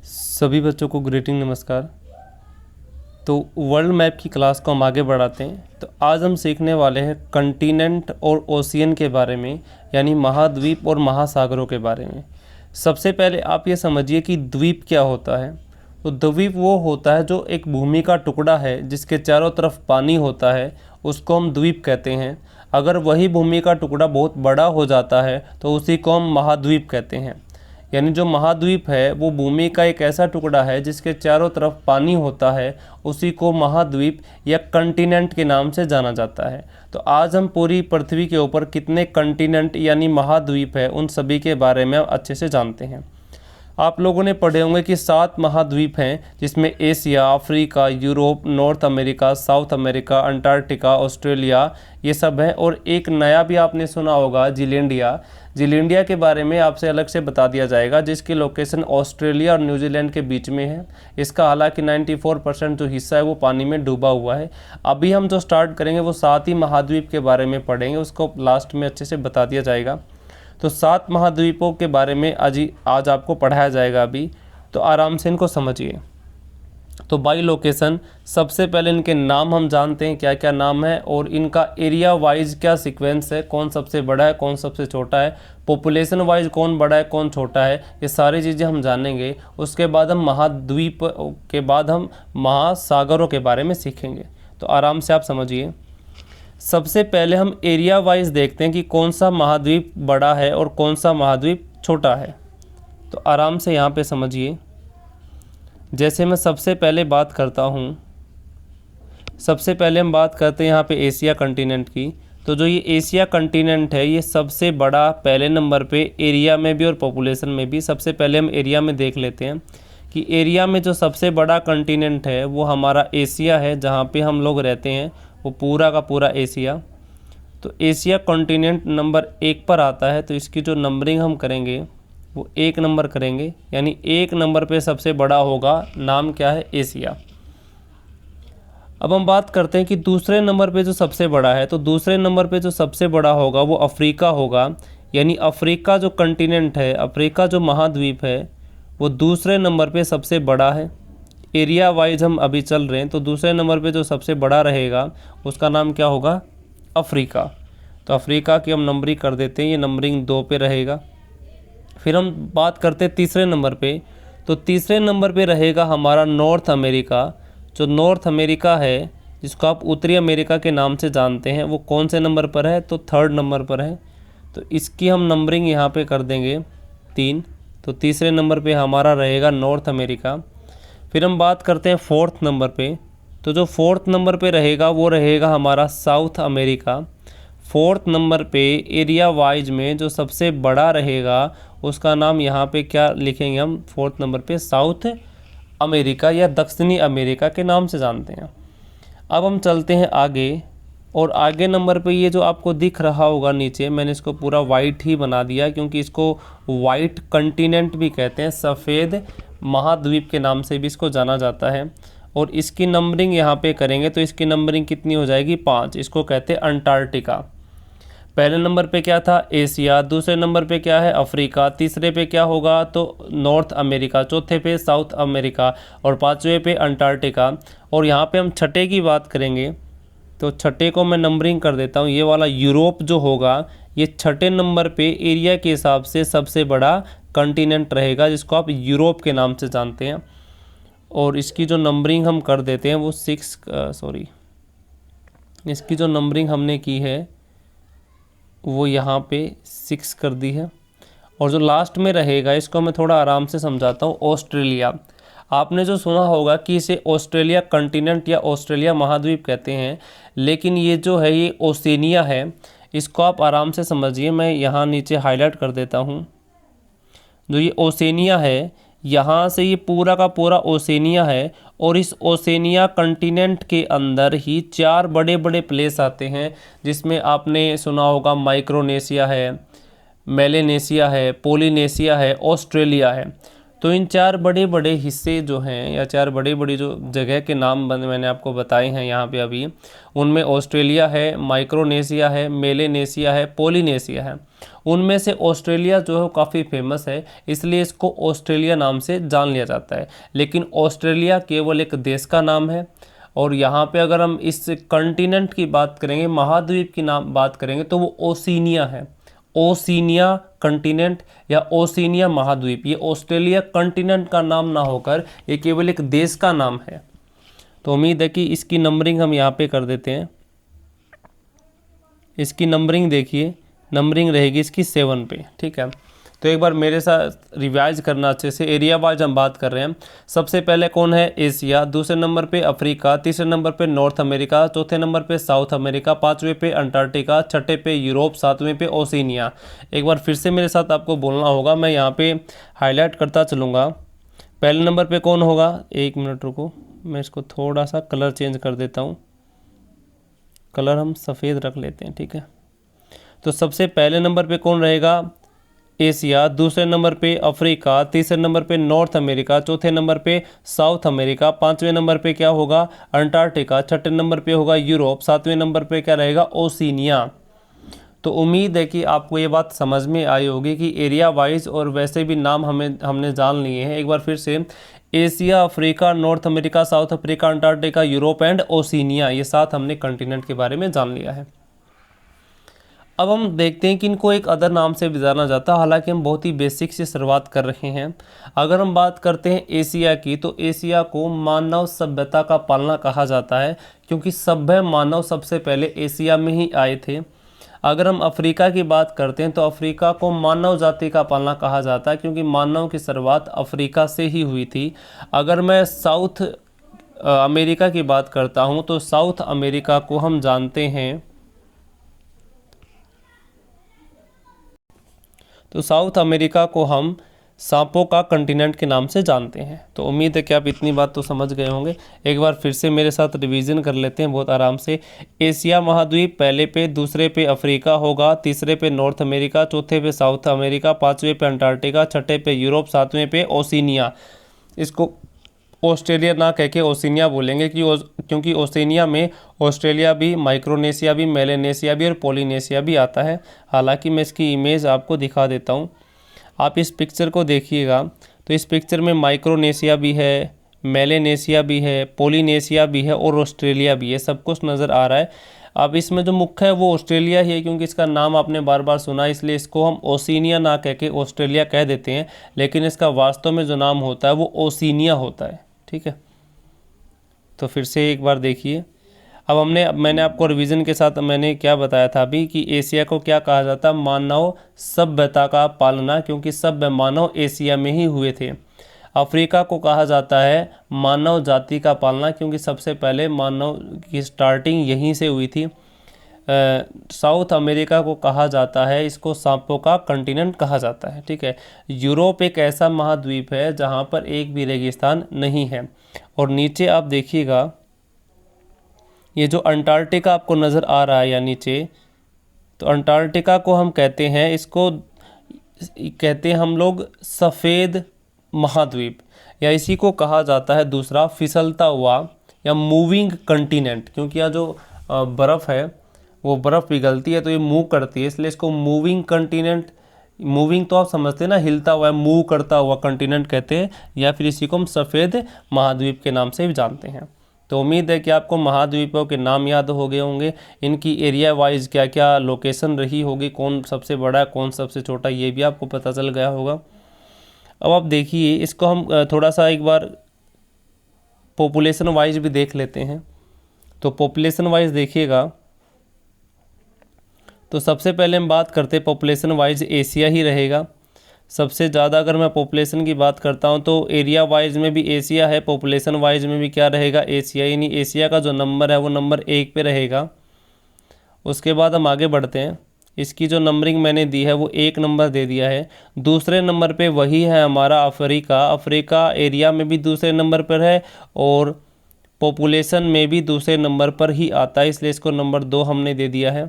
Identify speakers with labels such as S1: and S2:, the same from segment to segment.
S1: सभी बच्चों को ग्रीटिंग नमस्कार। तो वर्ल्ड मैप की क्लास को हम आगे बढ़ाते हैं। तो आज हम सीखने वाले हैं कंटिनेंट और ओशियन के बारे में, यानी महाद्वीप और महासागरों के बारे में। सबसे पहले आप ये समझिए कि द्वीप क्या होता है। तो द्वीप वो होता है जो एक भूमि का टुकड़ा है जिसके चारों तरफ पानी होता है, उसको हम द्वीप कहते हैं। अगर वही भूमि का टुकड़ा बहुत बड़ा हो जाता है तो उसी को हम महाद्वीप कहते हैं। यानी जो महाद्वीप है वो भूमि का एक ऐसा टुकड़ा है जिसके चारों तरफ पानी होता है, उसी को महाद्वीप या कंटिनेंट के नाम से जाना जाता है। तो आज हम पूरी पृथ्वी के ऊपर कितने कंटिनेंट यानी महाद्वीप है उन सभी के बारे में अच्छे से जानते हैं। आप लोगों ने पढ़े होंगे कि 7 महाद्वीप हैं, जिसमें Asia, Africa, Europe, north America, south America, Antarctica, Australia, ये सब है। और एक नया भी आपने सुना होगा, जीलैंडिया। जीलैंडिया के बारे में आपसे अलग से बता दिया जाएगा, जिसकी लोकेशन ऑस्ट्रेलिया और न्यूजीलैंड के बीच में है। इसका हालांकि 94% जो हिस्सा है वो पानी में डूबा हुआ है। अभी हम जो स्टार्ट करेंगे वो 7 ही महाद्वीप के बारे में पढ़ेंगे, उसको लास्ट में अच्छे से बता दिया जाएगा। तो 7 महाद्वीपों के बारे में आज आपको पढ़ाया जाएगा अभी, तो आराम से इनको समझिए। तो बाई लोकेशन, सबसे पहले इनके नाम हम जानते हैं, क्या क्या नाम है और इनका एरिया वाइज क्या सीक्वेंस है, कौन सबसे बड़ा है कौन सबसे छोटा है, पॉपुलेशन वाइज कौन बड़ा है कौन छोटा है, ये सारी चीज़ें हम जानेंगे। उसके बाद हम महाद्वीप के बाद हम महासागरों के बारे में सीखेंगे। तो आराम से आप समझिए। सबसे पहले हम एरिया वाइज देखते हैं कि कौन सा महाद्वीप बड़ा है और कौन सा महाद्वीप छोटा है। तो आराम से यहाँ पे समझिए। जैसे मैं सबसे पहले बात करता हूँ, सबसे पहले हम बात करते हैं यहाँ पे एशिया कंटिनेंट की। तो जो ये एशिया कंटिनेंट है ये सबसे बड़ा, पहले नंबर पे एरिया में भी और पॉपुलेशन में भी। सबसे पहले हम एरिया में देख लेते हैं कि एरिया में जो सबसे बड़ा कंटिनेंट है वो हमारा एशिया है, जहाँ पे हम लोग रहते हैं वो पूरा का पूरा एशिया। तो एशिया कॉन्टिनेंट नंबर 1 पर आता है, तो इसकी जो नंबरिंग हम करेंगे वो 1 नंबर करेंगे, यानी 1 नंबर पे सबसे बड़ा होगा, नाम क्या है, एशिया। अब हम बात करते हैं कि दूसरे नंबर पे जो सबसे बड़ा है, तो दूसरे नंबर पे जो सबसे बड़ा होगा वो अफ्रीका होगा। यानी अफ्रीका जो कंटिनेंट है, अफ्रीका जो महाद्वीप है वो दूसरे नंबर पे सबसे बड़ा है। एरिया वाइज हम अभी चल रहे हैं, तो दूसरे नंबर पे जो सबसे बड़ा रहेगा उसका नाम क्या होगा, अफ्रीका। तो अफ्रीका की हम नंबरिंग कर देते हैं, ये नंबरिंग 2 पे रहेगा। फिर हम बात करते हैं तीसरे नंबर पे, तो तीसरे नंबर पे रहेगा हमारा नॉर्थ अमेरिका। जो नॉर्थ अमेरिका है, जिसको आप उत्तरी अमेरिका के नाम से जानते हैं, वो कौन से नंबर पर है, तो 3rd नंबर पर है। तो इसकी हम नंबरिंग यहाँ पे कर देंगे 3। तो तीसरे नंबर पे हमारा रहेगा नॉर्थ अमेरिका। फिर हम बात करते हैं 4th नंबर पे, तो जो 4th नंबर पे रहेगा वो रहेगा हमारा साउथ अमेरिका। 4th नंबर पे एरिया वाइज में जो सबसे बड़ा रहेगा उसका नाम यहाँ पे क्या लिखेंगे हम, 4th नंबर पे साउथ अमेरिका या दक्षिणी अमेरिका के नाम से जानते हैं। अब हम चलते हैं आगे, और आगे नंबर पे ये जो आपको दिख रहा होगा नीचे, मैंने इसको पूरा वाइट ही बना दिया क्योंकि इसको वाइट कंटिनेंट भी कहते हैं, सफ़ेद महाद्वीप के नाम से भी इसको जाना जाता है। और इसकी नंबरिंग यहाँ पे करेंगे तो इसकी नंबरिंग कितनी हो जाएगी, 5। इसको कहते हैं अंटार्कटिका। पहले नंबर पे क्या था, एशिया। दूसरे नंबर पे क्या है, अफ्रीका। तीसरे पे क्या होगा, तो नॉर्थ अमेरिका। चौथे पे साउथ अमेरिका और 5वें पे अंटार्कटिका। और यहाँ पे हम छठे की बात करेंगे, तो छठे को मैं नंबरिंग कर देता हूँ। ये वाला यूरोप जो होगा ये छठे नंबर पे एरिया के हिसाब से सबसे बड़ा कंटिनेंट रहेगा, जिसको आप यूरोप के नाम से जानते हैं। और इसकी जो नंबरिंग हम कर देते हैं वो 6, इसकी जो नंबरिंग हमने की है वो यहाँ पे 6 कर दी है। और जो लास्ट में रहेगा इसको मैं थोड़ा आराम से समझाता हूँ, ऑस्ट्रेलिया। आपने जो सुना होगा कि इसे ऑस्ट्रेलिया कंटिनेंट या ऑस्ट्रेलिया महाद्वीप कहते हैं, लेकिन ये जो है ये ओशिनिया है। इसको आप आराम से समझिए, मैं यहाँ नीचे हाईलाइट कर देता हूँ। जो ये ओशिनिया है, यहाँ से ये पूरा का पूरा ओशिनिया है, और इस ओशिनिया कंटिनेंट के अंदर ही 4 बड़े बड़े प्लेस आते हैं, जिसमें आपने सुना होगा माइक्रोनेशिया है, मेलेनेशिया है, पोलिनेशिया है, ऑस्ट्रेलिया है। तो इन चार बड़े बड़े हिस्से जो हैं या चार बड़े बड़ी जो जगह के नाम मैंने आपको बताए हैं यहाँ पे अभी, उनमें ऑस्ट्रेलिया है, माइक्रोनेशिया है, मेलेनेशिया है, पोलिनेशिया है। उनमें से ऑस्ट्रेलिया जो है वो काफ़ी फेमस है, इसलिए इसको ऑस्ट्रेलिया नाम से जान लिया जाता है। लेकिन ऑस्ट्रेलिया केवल एक देश का नाम है। और यहाँ पे अगर हम इस कंटिनेंट की बात करेंगे, महाद्वीप की नाम बात करेंगे, तो वो ओशिनिया है। ओशिनिया कंटिनेंट या ओशिनिया महाद्वीप, ये ऑस्ट्रेलिया कंटिनेंट का नाम ना होकर ये केवल एक देश का नाम है। तो उम्मीद है कि इसकी नंबरिंग हम यहाँ पे कर देते हैं। इसकी नंबरिंग देखिए, नंबरिंग रहेगी इसकी 7 पे, ठीक है। तो एक बार मेरे साथ रिवाइज करना अच्छे से। एरिया वाइज हम बात कर रहे हैं। सबसे पहले कौन है? एशिया। दूसरे नंबर पे अफ्रीका। तीसरे नंबर पे नॉर्थ अमेरिका। चौथे नंबर पे साउथ अमेरिका। पाँचवें पे अंटार्कटिका। छठे पे यूरोप। सातवें पे ओशिनिया। एक बार फिर से मेरे साथ आपको बोलना होगा, मैं यहाँ पे हाईलाइट करता चलूँगा। पहले नंबर पर कौन होगा? 1 मिनट रुको, मैं इसको थोड़ा सा कलर चेंज कर देता हूँ। कलर हम सफ़ेद रख लेते हैं, ठीक है। तो सबसे पहले नंबर पे कौन रहेगा? एशिया। दूसरे नंबर पे अफ्रीका। तीसरे नंबर पे नॉर्थ अमेरिका। चौथे नंबर पे साउथ अमेरिका। पांचवें नंबर पे क्या होगा? अंटार्कटिका। छठे नंबर पे होगा यूरोप। सातवें नंबर पे क्या रहेगा? ओशिनिया। तो उम्मीद है कि आपको ये बात समझ में आई होगी कि एरिया वाइज और वैसे भी नाम हमने जान लिए हैं। एक बार फिर से, Asia, Africa, north America, south Africa, Antarctica, Europe and Oceania, ये 7 हमने कंटिनेंट के बारे में जान लिया है। अब हम देखते हैं कि इनको एक अदर नाम से भी जाना जाता है, हालांकि हम बहुत ही बेसिक से शुरुआत कर रहे हैं। अगर हम बात करते हैं एशिया की, तो एशिया को मानव सभ्यता का पालना कहा जाता है, क्योंकि सभ्य मानव सबसे पहले एशिया में ही आए थे। अगर हम अफ्रीका की बात करते हैं, तो अफ्रीका को मानव जाति का पालना कहा जाता है, क्योंकि मानव की शुरुआत अफ्रीका से ही हुई थी। अगर मैं साउथ अमेरिका की बात करता हूँ, तो साउथ अमेरिका को हम जानते हैं, तो साउथ अमेरिका को हम सांपों का कंटिनेंट के नाम से जानते हैं। तो उम्मीद है कि आप इतनी बात तो समझ गए होंगे। एक बार फिर से मेरे साथ रिवीजन कर लेते हैं बहुत आराम से। एशिया महाद्वीप पहले पे, दूसरे पे अफ्रीका होगा, तीसरे पे नॉर्थ अमेरिका, चौथे पे साउथ अमेरिका, पाँचवें पे अंटार्कटिका, छठे पे यूरोप, सातवें पे ओशिनिया। इसको ऑस्ट्रेलिया ना कह के ओशिनिया बोलेंगे क्योंकि ओशिनिया में ऑस्ट्रेलिया भी, माइक्रोनेशिया भी, मेलेनेशिया भी और पोलिनेशिया भी आता है। हालांकि मैं इसकी इमेज आपको दिखा देता हूँ, आप इस पिक्चर को देखिएगा। तो इस पिक्चर में माइक्रोनेशिया भी है, मेलेनेशिया भी है, पोलिनेशिया भी है और ऑस्ट्रेलिया भी है, सब कुछ नज़र आ रहा है। अब इसमें जो मुख्य है वो ऑस्ट्रेलिया ही है, क्योंकि इसका नाम आपने बार बार सुना, इसलिए इसको हम ओशिनिया ना कह के ऑस्ट्रेलिया कह देते हैं। लेकिन इसका वास्तव में जो नाम होता है वो ओशिनिया होता है, ठीक है। तो फिर से एक बार देखिए। अब मैंने आपको रिवीजन के साथ मैंने क्या बताया था अभी, कि एशिया को क्या कहा जाता है? मानव सभ्यता का पालना, क्योंकि सभ्य मानव एशिया में ही हुए थे। अफ्रीका को कहा जाता है मानव जाति का पालना, क्योंकि सबसे पहले मानव की स्टार्टिंग यहीं से हुई थी। साउथ अमेरिका को कहा जाता है, इसको सांपों का कंटिनेंट कहा जाता है, ठीक है। यूरोप एक ऐसा महाद्वीप है जहाँ पर एक भी रेगिस्तान नहीं है। और नीचे आप देखिएगा, ये जो अंटार्कटिका आपको नज़र आ रहा है या नीचे, तो अंटार्कटिका को हम कहते हैं, इसको कहते हैं हम लोग सफ़ेद महाद्वीप, या इसी को कहा जाता है दूसरा फिसलता हुआ या मूविंग कंटिनेंट, क्योंकि यहाँ जो बर्फ़ है वो बर्फ़ पिघलती है तो ये मूव करती है, इसलिए इसको मूविंग कंटिनेंट, मूविंग तो आप समझते हैं ना, हिलता हुआ, मूव करता हुआ कंटिनेंट कहते हैं, या फिर इसी को हम सफ़ेद महाद्वीप के नाम से भी जानते हैं। तो उम्मीद है कि आपको महाद्वीपों के नाम याद हो गए होंगे, इनकी एरिया वाइज क्या क्या लोकेशन रही होगी, कौन सबसे बड़ा है कौन सबसे छोटा, ये भी आपको पता चल गया होगा। अब आप देखिए, इसको हम थोड़ा सा एक बार पॉपुलेशन वाइज भी देख लेते हैं। तो पॉपुलेशन वाइज देखिएगा, तो सबसे पहले हम बात करते हैं पॉपुलेशन वाइज, एशिया ही रहेगा सबसे ज़्यादा। अगर मैं पॉपुलेशन की बात करता हूं तो एरिया वाइज में भी एशिया है, पॉपुलेशन वाइज में भी क्या रहेगा? एशिया, यानी एशिया का जो नंबर है वो नंबर 1 पे रहेगा। उसके बाद हम आगे बढ़ते हैं, इसकी जो नंबरिंग मैंने दी है वो 1 नंबर दे दिया है। दूसरे नंबर पे वही है हमारा अफ्रीका, अफ्रीका एरिया में भी दूसरे नंबर पर है और पॉपुलेशन में भी दूसरे नंबर पर ही आता है, इसलिए इसको नंबर 2 हमने दे दिया है।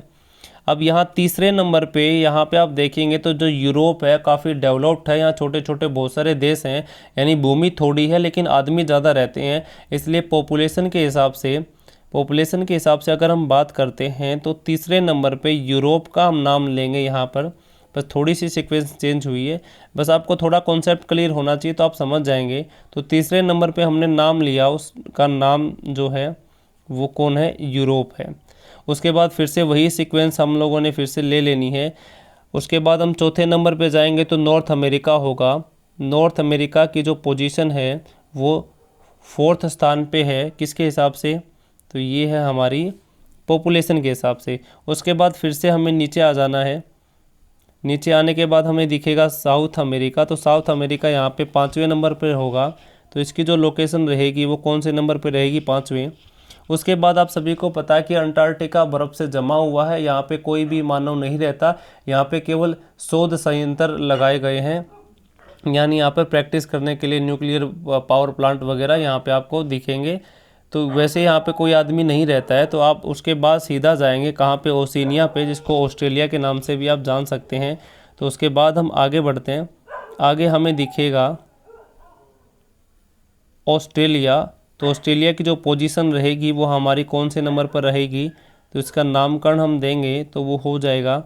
S1: अब यहाँ तीसरे नंबर पे यहाँ पे आप देखेंगे तो जो यूरोप है काफ़ी डेवलप्ड है, यहाँ छोटे छोटे बहुत सारे देश हैं, यानी भूमि थोड़ी है लेकिन आदमी ज़्यादा रहते हैं, इसलिए पॉपुलेशन के हिसाब से अगर हम बात करते हैं तो तीसरे नंबर पे यूरोप का हम नाम लेंगे यहाँ पर। बस थोड़ी सी सीक्वेंस चेंज हुई है, बस आपको थोड़ा कॉन्सेप्ट क्लियर होना चाहिए तो आप समझ जाएंगे। तो तीसरे नंबर पे हमने नाम लिया, उसका नाम जो है वो कौन है, यूरोप है। उसके बाद फिर से वही सीक्वेंस हम लोगों ने फिर से ले लेनी है। उसके बाद हम चौथे नंबर पे जाएंगे तो नॉर्थ अमेरिका होगा। नॉर्थ अमेरिका की जो पोजीशन है वो फोर्थ स्थान पे है, किसके हिसाब से, तो ये है हमारी पॉपुलेशन के हिसाब से। उसके बाद फिर से हमें नीचे आ जाना है। नीचे आने के बाद हमें दिखेगा साउथ अमेरिका, तो साउथ अमेरिका यहाँ पे 5वें नंबर पर होगा। तो इसकी जो लोकेशन रहेगी वो कौन से नंबर पे रहेगी, 5वें। उसके बाद आप सभी को पता है कि अंटार्कटिका बर्फ़ से जमा हुआ है, यहाँ पे कोई भी मानव नहीं रहता, यहाँ पे केवल शोध संयंत्र लगाए गए हैं, यानी यहाँ पर प्रैक्टिस करने के लिए न्यूक्लियर पावर प्लांट वगैरह यहाँ पे आपको दिखेंगे। तो वैसे यहाँ पे कोई आदमी नहीं रहता है। तो आप उसके बाद सीधा जाएंगे कहाँ पे, ओशिनिया पे, जिसको ऑस्ट्रेलिया के नाम से भी आप जान सकते हैं। तो उसके बाद हम आगे बढ़ते हैं, आगे हमें दिखेगा ऑस्ट्रेलिया। तो ऑस्ट्रेलिया की जो पोजीशन रहेगी वो हमारी कौन से नंबर पर रहेगी, तो इसका नामकरण हम देंगे तो वो हो जाएगा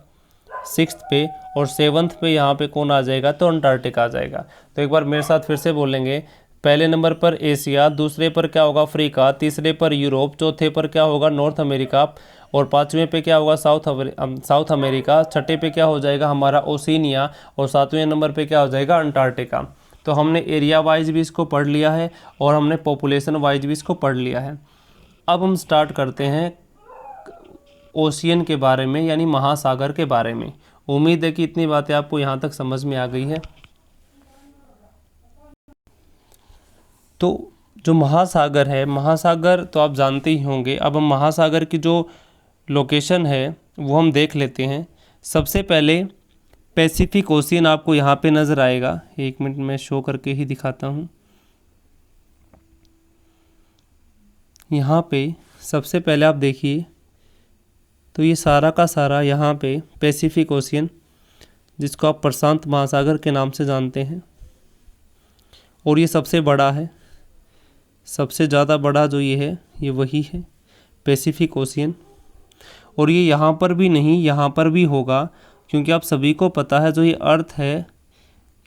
S1: 6th पे, और 7th पे यहाँ पे कौन आ जाएगा, तो अंटार्कटिका आ जाएगा। तो एक बार मेरे साथ फिर से बोलेंगे, पहले नंबर पर एशिया, दूसरे पर क्या होगा अफ्रीका, तीसरे पर यूरोप, चौथे पर क्या होगा नॉर्थ अमेरिका, और 5वें पे क्या होगा साउथ अमेरिका, छठे पे क्या हो जाएगा हमारा ओशिनिया, और 7वें नंबर पे क्या हो जाएगा अंटार्कटिका। तो हमने एरिया वाइज भी इसको पढ़ लिया है और हमने पॉपुलेशन वाइज भी इसको पढ़ लिया है। अब हम स्टार्ट करते हैं ओशियन के बारे में, यानी महासागर के बारे में। उम्मीद है कि इतनी बातें आपको यहाँ तक समझ में आ गई है। तो जो महासागर है, महासागर तो आप जानते ही होंगे। अब हम महासागर की जो लोकेशन है वो हम देख लेते हैं। सबसे पहले पैसिफिक ओशियन आपको यहाँ पे नज़र आएगा, 1 मिनट में शो करके ही दिखाता हूँ। यहाँ पे सबसे पहले आप देखिए तो ये सारा का सारा यहाँ पे पैसिफिक ओशियन, जिसको आप प्रशांत महासागर के नाम से जानते हैं, और ये सबसे बड़ा है, सबसे ज़्यादा बड़ा जो ये है ये वही है पैसिफिक ओशियन। और ये यहाँ पर भी नहीं, यहाँ पर भी होगा, क्योंकि आप सभी को पता है जो ये अर्थ है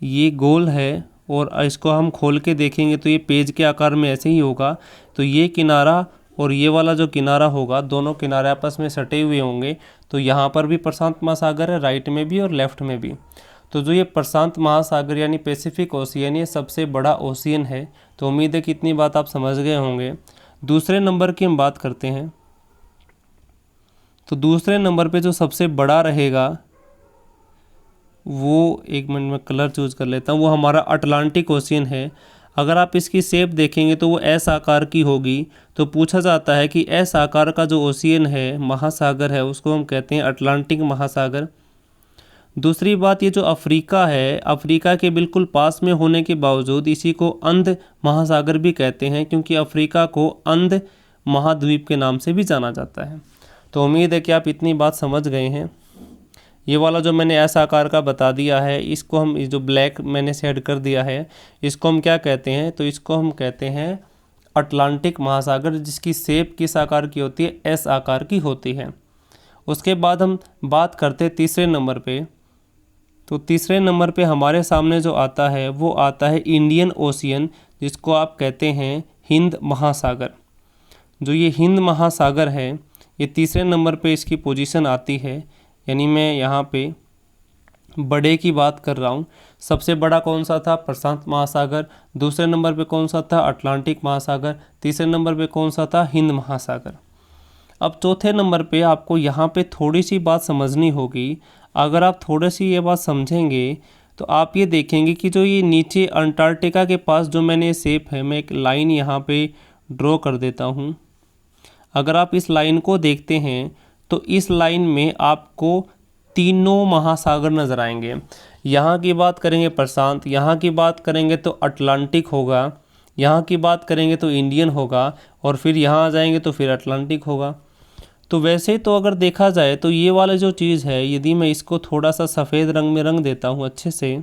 S1: ये गोल है, और इसको हम खोल के देखेंगे तो ये पेज के आकार में ऐसे ही होगा। तो ये किनारा और ये वाला जो किनारा होगा, दोनों किनारे आपस में सटे हुए होंगे। तो यहाँ पर भी प्रशांत महासागर है, राइट में भी और लेफ्ट में भी। तो जो ये प्रशांत महासागर यानी पैसिफिक ओशियन, ये सबसे बड़ा ओशियन है। तो उम्मीद है कि इतनी बात आप समझ गए होंगे। दूसरे नंबर की हम बात करते हैं। तो दूसरे नंबर पे जो सबसे बड़ा रहेगा वो, 1 मिनट में कलर चूज कर लेता हूँ, वो हमारा अटलांटिक ओशियन है। अगर आप इसकी शेप देखेंगे तो वो एस आकार की होगी। तो पूछा जाता है कि एस आकार का जो ओशियन है, महासागर है, उसको हम कहते हैं अटलांटिक महासागर। दूसरी बात, ये जो अफ्रीका है, अफ्रीका के बिल्कुल पास में होने के बावजूद इसी को अंध महासागर भी कहते हैं, क्योंकि अफ्रीका को अंध महाद्वीप के नाम से भी जाना जाता है। तो उम्मीद है कि आप इतनी बात समझ गए हैं। ये वाला जो मैंने ऐसा आकार का बता दिया है, इसको हम, जो ब्लैक मैंने शेड कर दिया है, इसको हम क्या कहते हैं, तो इसको हम कहते हैं अटलांटिक महासागर, जिसकी शेप किस आकार की होती है, एस आकार की होती है। उसके बाद हम बात करते हैं तीसरे नंबर पे। तो तीसरे नंबर पे हमारे सामने जो आता है वो आता है इंडियन ओशियन, जिसको आप कहते हैं हिंद महासागर। जो ये हिंद महासागर है, ये तीसरे नंबर पे इसकी पोजीशन आती है। यानी मैं यहाँ पे बड़े की बात कर रहा हूँ। सबसे बड़ा कौन सा था, प्रशांत महासागर। दूसरे नंबर पे कौन सा था, अटलांटिक महासागर। तीसरे नंबर पे कौन सा था, हिंद महासागर। अब चौथे नंबर पे आपको यहाँ पे थोड़ी सी बात समझनी होगी। अगर आप थोड़ी सी ये बात समझेंगे तो आप ये देखेंगे कि जो ये नीचे अंटार्कटिका के पास जो मैंने शेप है, मैं एक लाइन यहाँ पे ड्रॉ कर देता हूँ। अगर आप इस लाइन को देखते हैं तो इस लाइन में आपको तीनों महासागर नज़र आएंगे। यहाँ की बात करेंगे प्रशांत, यहाँ की बात करेंगे तो अटलांटिक होगा, यहाँ की बात करेंगे तो इंडियन होगा, और फिर यहाँ आ जाएंगे तो फिर अटलांटिक होगा। तो वैसे तो अगर देखा जाए तो ये वाला जो चीज़ है, यदि मैं इसको थोड़ा सा सफ़ेद रंग में रंग देता हूँ अच्छे से,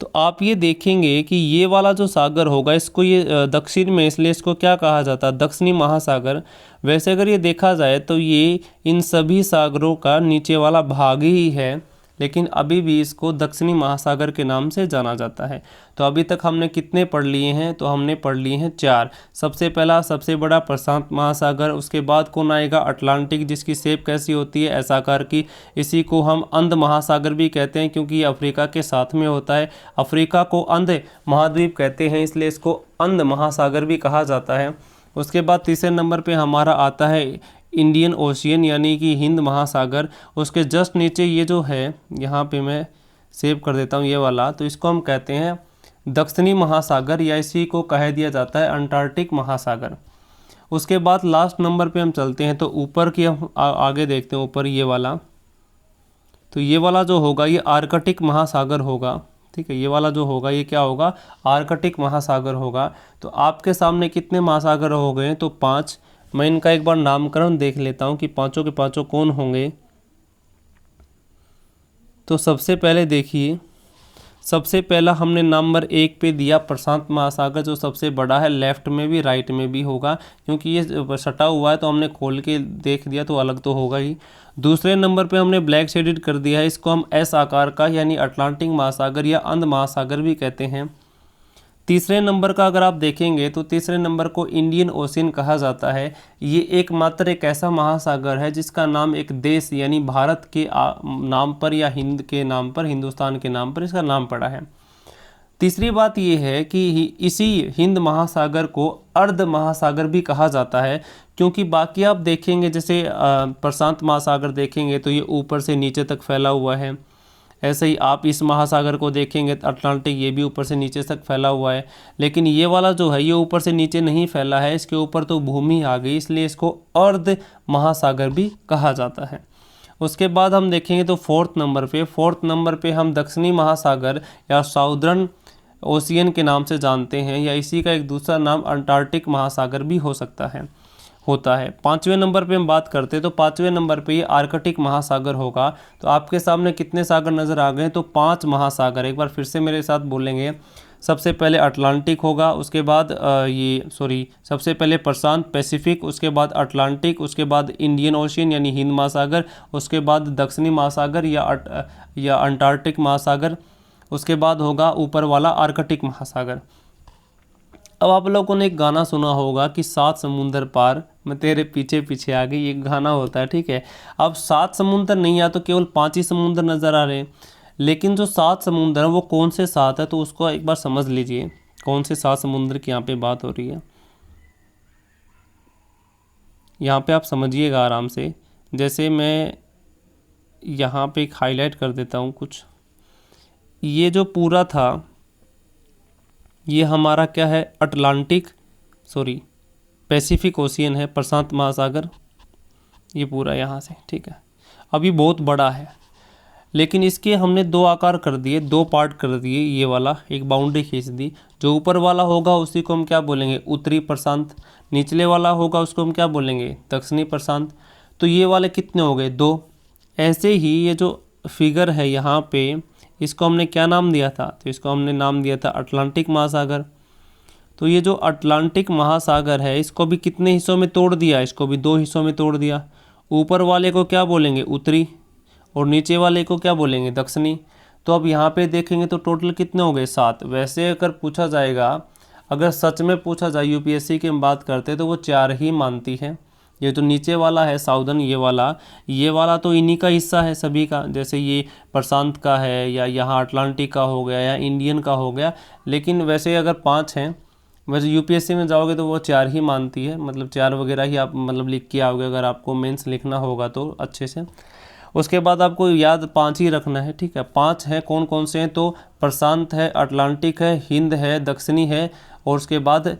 S1: तो आप ये देखेंगे कि ये वाला जो सागर होगा, इसको ये दक्षिण में, इसलिए इसको क्या कहा जाता है, दक्षिणी महासागर। वैसे अगर ये देखा जाए तो ये इन सभी सागरों का नीचे वाला भाग ही है, लेकिन अभी भी इसको दक्षिणी महासागर के नाम से जाना जाता है। तो अभी तक हमने कितने पढ़ लिए हैं, तो हमने पढ़ लिए हैं 4। सबसे पहला सबसे बड़ा प्रशांत महासागर, उसके बाद कौन आएगा, अटलांटिक, जिसकी शेप कैसी होती है, ऐसा आकार की। इसी को हम अंध महासागर भी कहते हैं क्योंकि ये अफ्रीका के साथ में होता है। अफ्रीका को अंध महाद्वीप कहते हैं, इसलिए इसको अंध महासागर भी कहा जाता है। उसके बाद तीसरे नंबर पे हमारा आता है इंडियन ओशियन, यानी कि हिंद महासागर। उसके जस्ट नीचे ये जो है, यहाँ पे मैं सेव कर देता हूँ ये वाला, तो इसको हम कहते हैं दक्षिणी महासागर, या इसी को कह दिया जाता है अंटार्कटिक महासागर। उसके बाद लास्ट नंबर पे हम चलते हैं, तो ऊपर की हम आगे देखते हैं, ऊपर ये वाला, तो ये वाला जो होगा ये आर्कटिक महासागर होगा। ठीक है, ये वाला जो होगा ये क्या होगा, आर्कटिक महासागर होगा। तो आपके सामने कितने महासागर हो गए, तो 5। मैं इनका एक बार नामकरण देख लेता हूँ कि पांचों के पांचों कौन होंगे। तो सबसे पहले देखिए, सबसे पहला हमने नंबर 1 पे दिया प्रशांत महासागर, जो सबसे बड़ा है, लेफ्ट में भी राइट में भी होगा, क्योंकि ये सटा हुआ है तो हमने खोल के देख दिया तो अलग तो होगा ही। दूसरे नंबर पे हमने ब्लैक शेडेड कर दिया है, इसको हम एस आकार का, यानी अटलांटिक महासागर या अंध महासागर भी कहते हैं। तीसरे नंबर का अगर आप देखेंगे तो तीसरे नंबर को इंडियन ओशियन कहा जाता है। ये एकमात्र एक ऐसा महासागर है जिसका नाम एक देश यानी भारत के नाम पर या हिंद के नाम पर, हिंदुस्तान के नाम पर इसका नाम पड़ा है। तीसरी बात ये है कि इसी हिंद महासागर को अर्ध महासागर भी कहा जाता है, क्योंकि बाकी आप देखेंगे जैसे प्रशांत महासागर देखेंगे तो ये ऊपर से नीचे तक फैला हुआ है। ऐसे ही आप इस महासागर को देखेंगे अटलांटिक, ये भी ऊपर से नीचे तक फैला हुआ है। लेकिन ये वाला जो है ये ऊपर से नीचे नहीं फैला है, इसके ऊपर तो भूमि आ गई, इसलिए इसको अर्ध महासागर भी कहा जाता है। उसके बाद हम देखेंगे तो फोर्थ नंबर पे हम दक्षिणी महासागर या साउदर्न ओशियन के नाम से जानते हैं, या इसी का एक दूसरा नाम अंटार्कटिक महासागर भी हो सकता है, होता है। 5वें नंबर पे हम बात करते हैं तो 5वें नंबर पे ये आर्कटिक महासागर होगा। तो आपके सामने कितने सागर नज़र आ गए, तो 5 महासागर। एक बार फिर से मेरे साथ बोलेंगे, सबसे पहले अटलांटिक होगा, उसके बाद सबसे पहले प्रशांत पैसिफिक, उसके बाद अटलांटिक, उसके बाद इंडियन ओशियन यानी हिंद महासागर, उसके बाद दक्षिणी महासागर या अंटार्कटिक महासागर, उसके बाद होगा ऊपर वाला आर्कटिक महासागर। अब आप लोगों ने एक गाना सुना होगा कि 7 समुंदर पार मैं तेरे पीछे पीछे आ गई, ये गाना होता है, ठीक है। अब 7 समुंदर नहीं आ तो केवल 5 ही समुंदर नज़र आ रहे हैं, लेकिन जो 7 समुंदर हैं वो कौन से 7 है, तो उसको एक बार समझ लीजिए कौन से 7 समुंदर की यहाँ पे बात हो रही है। यहाँ पे आप समझिएगा आराम से, जैसे मैं यहाँ पे एक हाईलाइट कर देता हूँ कुछ। ये जो पूरा था ये हमारा क्या है, पैसिफिक ओशियन है, प्रशांत महासागर, ये पूरा यहाँ से, ठीक है। अभी बहुत बड़ा है, लेकिन इसके हमने 2 आकार कर दिए, 2 पार्ट कर दिए। ये वाला एक बाउंड्री खींच दी, जो ऊपर वाला होगा उसी को हम क्या बोलेंगे, उत्तरी प्रशांत। निचले वाला होगा उसको हम क्या बोलेंगे, दक्षिणी प्रशांत। तो ये वाले कितने हो गए, 2। ऐसे ही ये जो फिगर है यहाँ पे, इसको हमने क्या नाम दिया था, तो इसको हमने नाम दिया था अटलांटिक महासागर। तो ये जो अटलांटिक महासागर है इसको भी कितने हिस्सों में तोड़ दिया, इसको भी 2 हिस्सों में तोड़ दिया। ऊपर वाले को क्या बोलेंगे, उत्तरी, और नीचे वाले को क्या बोलेंगे, दक्षिणी। तो अब यहाँ पे देखेंगे तो टोटल कितने हो गए, 7। वैसे अगर पूछा जाएगा, अगर सच में पूछा जाए यूपीएससी की हम बात करते हैं तो वो 4 ही मानती है। ये जो नीचे वाला है साउदर्न, ये वाला तो इन्हीं का हिस्सा है सभी का, जैसे ये प्रशांत का है या यहाँ अटलांटिक का हो गया या इंडियन का हो गया। लेकिन वैसे अगर 5 हैं, वैसे यूपीएससी में जाओगे तो वो 4 ही मानती है, मतलब 4 वगैरह ही आप मतलब लिख के आओगे अगर आपको मेंस लिखना होगा तो अच्छे से। उसके बाद आपको याद 5 ही रखना है, ठीक है। 5 हैं, कौन कौन से हैं, तो प्रशांत है, अटलांटिक है, हिंद है, दक्षिणी है, और उसके बाद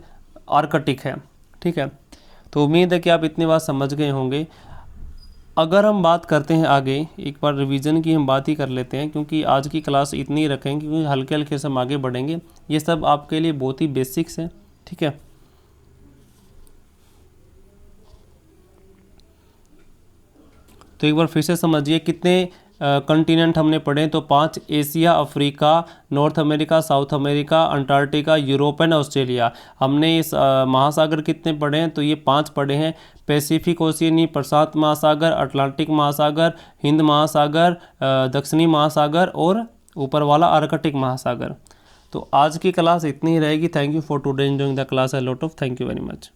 S1: आर्कटिक है, ठीक है। तो उम्मीद है कि आप इतनी बात समझ गए होंगे। अगर हम बात करते हैं आगे, एक बार रिवीजन की हम बात ही कर लेते हैं, क्योंकि आज की क्लास इतनी ही रखेंगे, क्योंकि हल्के हल्के से हम आगे बढ़ेंगे। ये सब आपके लिए बहुत ही बेसिक्स है, ठीक है। तो एक बार फिर से समझिए कितने कंटिनेंट हमने पढ़े। तो 5, Asia, Africa, north America, south America, Antarctica, Europe and Australia. हमने इस महासागर कितने पढ़े हैं? तो ये 5 पढ़े हैं। पैसिफिक ओशियनी, प्रशांत महासागर, अटलांटिक महासागर, हिंद महासागर, दक्षिणी महासागर और ऊपर वाला आर्कटिक महासागर। तो आज की क्लास इतनी ही रहेगी। Thank you for today enjoying the class a lot of. Thank you very much.